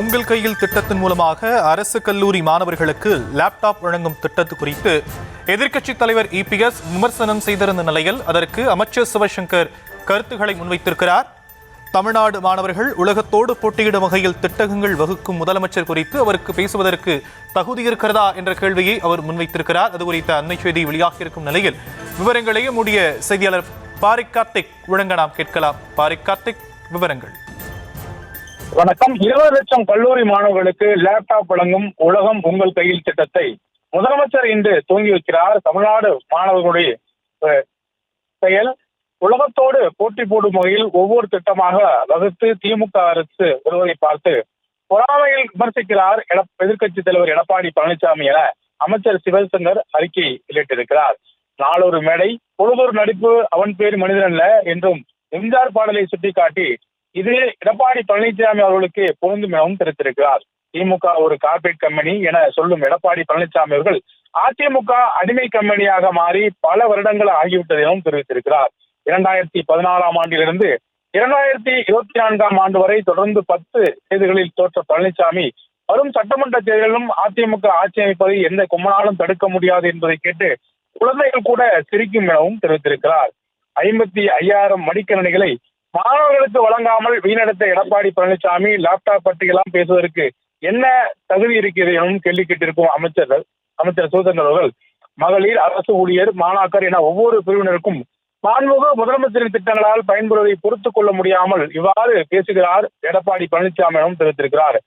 உங்கள் கையில் திட்டத்தின் மூலமாக அரசு கல்லூரி மாணவர்களுக்கு லேப்டாப் வழங்கும் திட்டத்து குறித்து எதிர்க்கட்சித் தலைவர் இபிஎஸ் விமர்சனம் செய்திருந்த நிலையில் அதற்கு அமைச்சர் சிவசங்கர் கருத்துக்களை முன்வைத்திருக்கிறார். தமிழ்நாடு மாணவர்கள் உலகத்தோடு போட்டியிடும் வகையில் திட்டங்கள் வகுக்கும் முதலமைச்சர் குறித்து அவருக்கு பேசுவதற்கு தகுதி இருக்கிறதா என்ற கேள்வியை அவர் முன்வைத்திருக்கிறார். அது குறித்த அண்மை செய்தி வெளியாகியிருக்கும் நிலையில் விவரங்களையும் நம்முடைய செய்தியாளர் பாரிக் கார்த்திக் வழங்க நாம் கேட்கலாம். பாரிக் கார்த்திக், விவரங்கள். வணக்கம். 20 லட்சம் கல்லூரி மாணவர்களுக்கு லேப்டாப் வழங்கும் உலகம் உங்கள் கையில் திட்டத்தை முதலமைச்சர் இன்று துவங்கி வைக்கிறார். தமிழ்நாடு மாணவர்களுடைய செயல் உலகத்தோடு போட்டி போடும் வகையில் ஒவ்வொரு திட்டமாக வகுத்து திமுக அரசு வருவதை பார்த்து பொறாமையில் விமர்சிக்கிறார் எதிர்க்கட்சி தலைவர் எடப்பாடி பழனிசாமி என அமைச்சர் சிவசங்கர் அறிக்கை வெளியிட்டிருக்கிறார். நாளொரு மேடை, பொழுதொரு நடிப்பு, அவன் பேர் மனிதன் அல்ல என்றும் எம்ஜிஆர் பாடலை சுட்டிக்காட்டி இது எடப்பாடி பழனிசாமி அவர்களுக்கு பொருந்தும் எனவும் தெரிவித்திருக்கிறார். திமுக ஒரு கார்பரேட் கம்பெனி என சொல்லும் எடப்பாடி பழனிசாமி அவர்கள் அதிமுக அடிமை கம்பெனியாக மாறி பல வருடங்கள் ஆகிவிட்டது எனவும் தெரிவித்திருக்கிறார். 2014ஆம் ஆண்டிலிருந்து 2024ஆம் ஆண்டு வரை தொடர்ந்து 10 தேர்தல்களில் தோற்ற பழனிசாமி வரும் சட்டமன்ற தேர்தலிலும் அதிமுக ஆட்சி அமைப்பதை எந்த கும்மனாலும் தடுக்க முடியாது என்பதை கேட்டு குழந்தைகள் கூட சிரிக்கும் எனவும் தெரிவித்திருக்கிறார். 55,000 மடிக்கணினிகளை மாணவர்களுக்கு வழங்காமல் வீணடித்த எடப்பாடி பழனிசாமி லேப்டாப் பற்றியெல்லாம் பேசுவதற்கு என்ன தகுதி இருக்கிறது எனவும் கேள்வி கேட்டிருக்கும் அமைச்சர் சிவசங்கர் அவர்கள் மகளிர், அரசு ஊழியர், மாணாக்கர் என ஒவ்வொரு பிரிவினருக்கும் மாண்புமிகு முதலமைச்சரின் திட்டங்களால் பயன்படுவதை பொறுத்துக் கொள்ள முடியாமல் இவ்வாறு பேசுகிறார் எடப்பாடி பழனிசாமி எனவும் தெரிவித்திருக்கிறார்.